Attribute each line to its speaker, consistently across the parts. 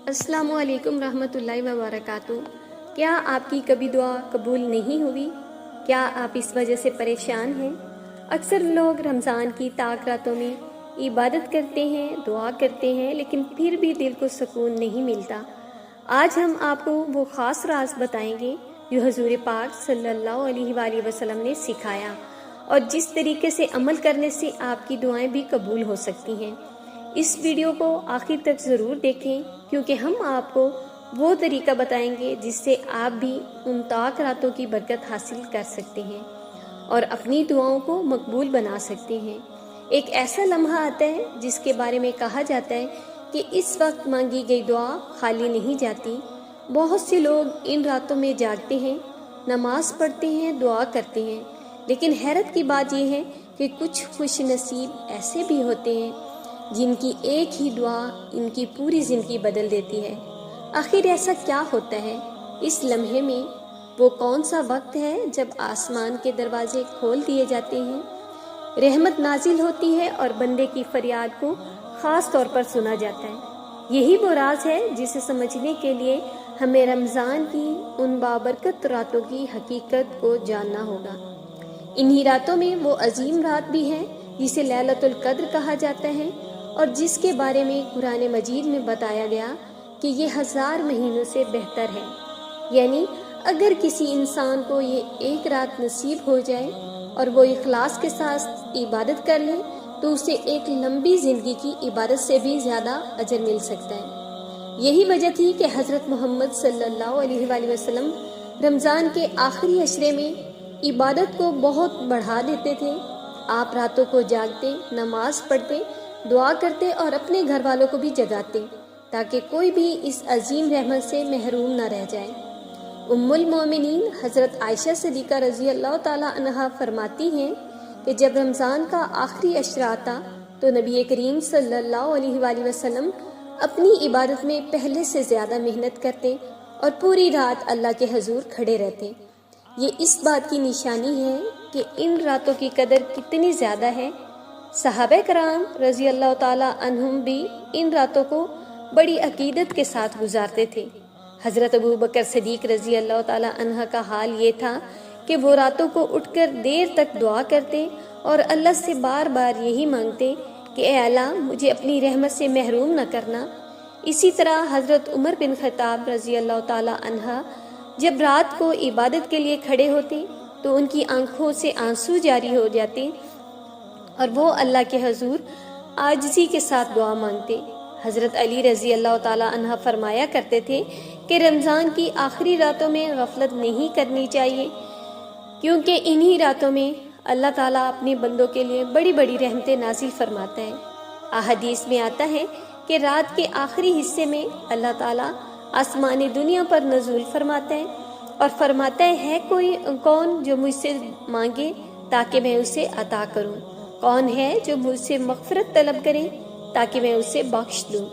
Speaker 1: السلام علیکم رحمۃ اللہ وبرکاتہ۔ کیا آپ کی کبھی دعا قبول نہیں ہوئی؟ کیا آپ اس وجہ سے پریشان ہیں؟ اکثر لوگ رمضان کی تاک راتوں میں عبادت کرتے ہیں، دعا کرتے ہیں، لیکن پھر بھی دل کو سکون نہیں ملتا۔ آج ہم آپ کو وہ خاص راز بتائیں گے جو حضور پاک صلی اللہ علیہ وآلہ وسلم نے سکھایا، اور جس طریقے سے عمل کرنے سے آپ کی دعائیں بھی قبول ہو سکتی ہیں۔ اس ویڈیو کو آخر تک ضرور دیکھیں، کیونکہ ہم آپ کو وہ طریقہ بتائیں گے جس سے آپ بھی ان تاک راتوں کی برکت حاصل کر سکتے ہیں اور اپنی دعاؤں کو مقبول بنا سکتے ہیں۔ ایک ایسا لمحہ آتا ہے جس کے بارے میں کہا جاتا ہے کہ اس وقت مانگی گئی دعا خالی نہیں جاتی۔ بہت سے لوگ ان راتوں میں جاگتے ہیں، نماز پڑھتے ہیں، دعا کرتے ہیں، لیکن حیرت کی بات یہ ہے کہ کچھ خوش نصیب ایسے بھی ہوتے ہیں جن کی ایک ہی دعا ان کی پوری زندگی بدل دیتی ہے۔ آخر ایسا کیا ہوتا ہے؟ اس لمحے میں وہ کون سا وقت ہے جب آسمان کے دروازے کھول دیے جاتے ہیں، رحمت نازل ہوتی ہے اور بندے کی فریاد کو خاص طور پر سنا جاتا ہے؟ یہی وہ راز ہے جسے سمجھنے کے لیے ہمیں رمضان کی ان بابرکت راتوں کی حقیقت کو جاننا ہوگا۔ انہی راتوں میں وہ عظیم رات بھی ہے جسے لیلۃ القدر کہا جاتا ہے، اور جس کے بارے میں قرآن مجید میں بتایا گیا کہ یہ 1000 مہینوں سے بہتر ہے۔ یعنی اگر کسی انسان کو یہ ایک رات نصیب ہو جائے اور وہ اخلاص کے ساتھ عبادت کر لے تو اسے ایک لمبی زندگی کی عبادت سے بھی زیادہ اجر مل سکتا ہے۔ یہی وجہ تھی کہ حضرت محمد صلی اللہ علیہ وآلہ وسلم رمضان کے آخری عشرے میں عبادت کو بہت بڑھا دیتے تھے۔ آپ راتوں کو جاگتے، نماز پڑھتے، دعا کرتے اور اپنے گھر والوں کو بھی جگاتے تاکہ کوئی بھی اس عظیم رحمت سے محروم نہ رہ جائے۔ ام المومنین حضرت عائشہ صدیقہ رضی اللہ تعالی عنہا فرماتی ہیں کہ جب رمضان کا آخری عشرہ آتا تو نبی کریم صلی اللہ علیہ وآلہ وسلم اپنی عبادت میں پہلے سے زیادہ محنت کرتے اور پوری رات اللہ کے حضور کھڑے رہتے۔ یہ اس بات کی نشانی ہے کہ ان راتوں کی قدر کتنی زیادہ ہے۔ صحابہ کرام رضی اللہ تعالیٰ عنہم بھی ان راتوں کو بڑی عقیدت کے ساتھ گزارتے تھے۔ حضرت ابو بکر صدیق رضی اللہ تعالیٰ عنہ کا حال یہ تھا کہ وہ راتوں کو اٹھ کر دیر تک دعا کرتے اور اللہ سے بار بار یہی مانگتے کہ اے اللہ مجھے اپنی رحمت سے محروم نہ کرنا۔ اسی طرح حضرت عمر بن خطاب رضی اللہ تعالیٰ عنہ جب رات کو عبادت کے لیے کھڑے ہوتے تو ان کی آنکھوں سے آنسو جاری ہو جاتے اور وہ اللہ کے حضور عاجزی کے ساتھ دعا مانگتے۔ حضرت علی رضی اللہ تعالیٰ عنہ فرمایا کرتے تھے کہ رمضان کی آخری راتوں میں غفلت نہیں کرنی چاہیے، کیونکہ انہی راتوں میں اللہ تعالیٰ اپنے بندوں کے لیے بڑی بڑی رحمتیں نازل فرماتا ہے۔ احادیث میں آتا ہے کہ رات کے آخری حصے میں اللہ تعالیٰ آسمان دنیا پر نزول فرماتا ہے اور فرماتا ہے کوئی کون جو مجھ سے مانگے تاکہ میں اسے عطا کروں، کون ہے جو مجھ سے مغفرت طلب کرے تاکہ میں اسے بخش دوں۔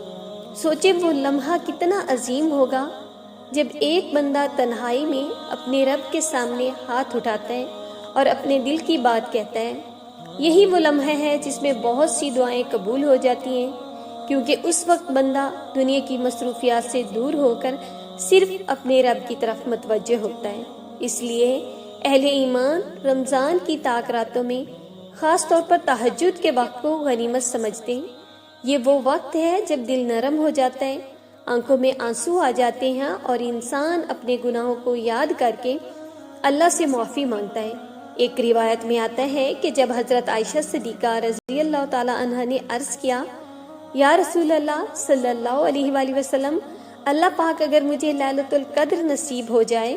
Speaker 1: سوچے وہ لمحہ کتنا عظیم ہوگا جب ایک بندہ تنہائی میں اپنے رب کے سامنے ہاتھ اٹھاتا ہے اور اپنے دل کی بات کہتا ہے۔ یہی وہ لمحہ ہے جس میں بہت سی دعائیں قبول ہو جاتی ہیں، کیونکہ اس وقت بندہ دنیا کی مصروفیات سے دور ہو کر صرف اپنے رب کی طرف متوجہ ہوتا ہے۔ اس لیے اہل ایمان رمضان کی تاک راتوں میں خاص طور پر تہجد کے وقت کو غنیمت سمجھتے ہیں۔ یہ وہ وقت ہے جب دل نرم ہو جاتا ہے، آنکھوں میں آنسو آ جاتے ہیں اور انسان اپنے گناہوں کو یاد کر کے اللہ سے معافی مانگتا ہے۔ ایک روایت میں آتا ہے کہ جب حضرت عائشہ صدیقہ رضی اللہ تعالی عنہا نے عرض کیا یا رسول اللہ صلی اللہ علیہ وآلہ وسلم، اللہ پاک اگر مجھے لیلۃ القدر نصیب ہو جائے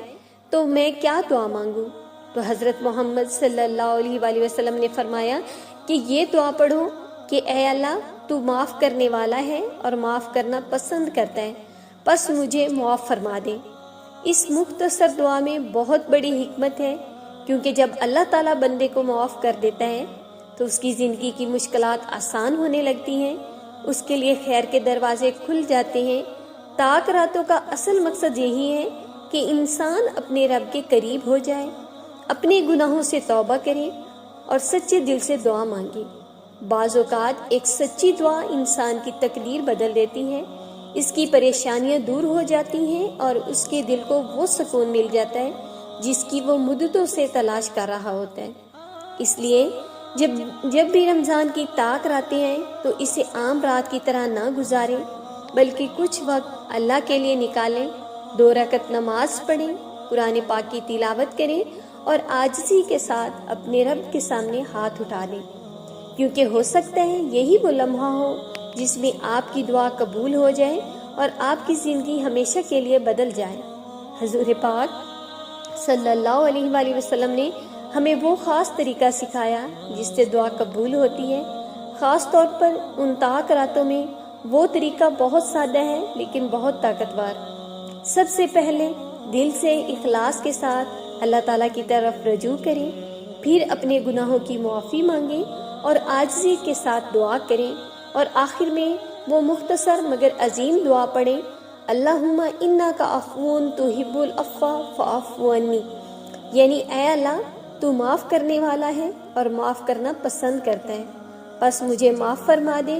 Speaker 1: تو میں کیا دعا مانگوں؟ تو حضرت محمد صلی اللہ علیہ وآلہ وسلم نے فرمایا کہ یہ دعا پڑھو کہ اے اللہ تو معاف کرنے والا ہے اور معاف کرنا پسند کرتا ہے، پس مجھے معاف فرما دے۔ اس مختصر دعا میں بہت بڑی حکمت ہے، کیونکہ جب اللہ تعالیٰ بندے کو معاف کر دیتا ہے تو اس کی زندگی کی مشکلات آسان ہونے لگتی ہیں، اس کے لیے خیر کے دروازے کھل جاتے ہیں۔ تاک راتوں کا اصل مقصد یہی ہے کہ انسان اپنے رب کے قریب ہو جائے، اپنے گناہوں سے توبہ کرے اور سچے دل سے دعا مانگے۔ بعض اوقات ایک سچی دعا انسان کی تقدیر بدل دیتی ہے۔ اس کی پریشانیاں دور ہو جاتی ہیں اور اس کے دل کو وہ سکون مل جاتا ہے جس کی وہ مدتوں سے تلاش کر رہا ہوتا ہے۔ اس لیے جب بھی رمضان کی طاق راتیں آئیں تو اسے عام رات کی طرح نہ گزاریں، بلکہ کچھ وقت اللہ کے لیے نکالیں، 2 رکعت نماز پڑھیں، قرآن پاک کی تلاوت کریں اور عاجزی کے ساتھ اپنے رب کے سامنے ہاتھ اٹھا دیں، کیونکہ ہو سکتا ہے یہی وہ لمحہ ہو جس میں آپ کی دعا قبول ہو جائے اور آپ کی زندگی ہمیشہ کے لیے بدل جائے۔ حضور پاک صلی اللہ علیہ وآلہ وسلم نے ہمیں وہ خاص طریقہ سکھایا جس سے دعا قبول ہوتی ہے، خاص طور پر ان طاق راتوں میں۔ وہ طریقہ بہت سادہ ہے لیکن بہت طاقتور۔ سب سے پہلے دل سے اخلاص کے ساتھ اللہ تعالیٰ کی طرف رجوع کریں، پھر اپنے گناہوں کی معافی مانگیں اور عاجزی کے ساتھ دعا کریں، اور آخر میں وہ مختصر مگر عظیم دعا پڑھیں، اللہم انک عفو تحب العفو فاعف عنی، یعنی اے اللہ تو معاف کرنے والا ہے اور معاف کرنا پسند کرتا ہے، بس مجھے معاف فرما دے۔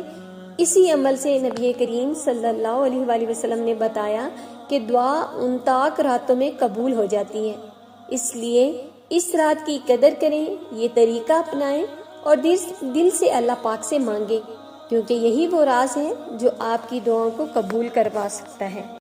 Speaker 1: اسی عمل سے نبی کریم صلی اللہ علیہ وآلہ وسلم نے بتایا کہ دعا ان طاق راتوں میں قبول ہو جاتی ہے، اس لیے اس رات کی قدر کریں، یہ طریقہ اپنائیں اور دل سے اللہ پاک سے مانگیں، کیونکہ یہی وہ راز ہے جو آپ کی دعاؤں کو قبول کروا سکتا ہے۔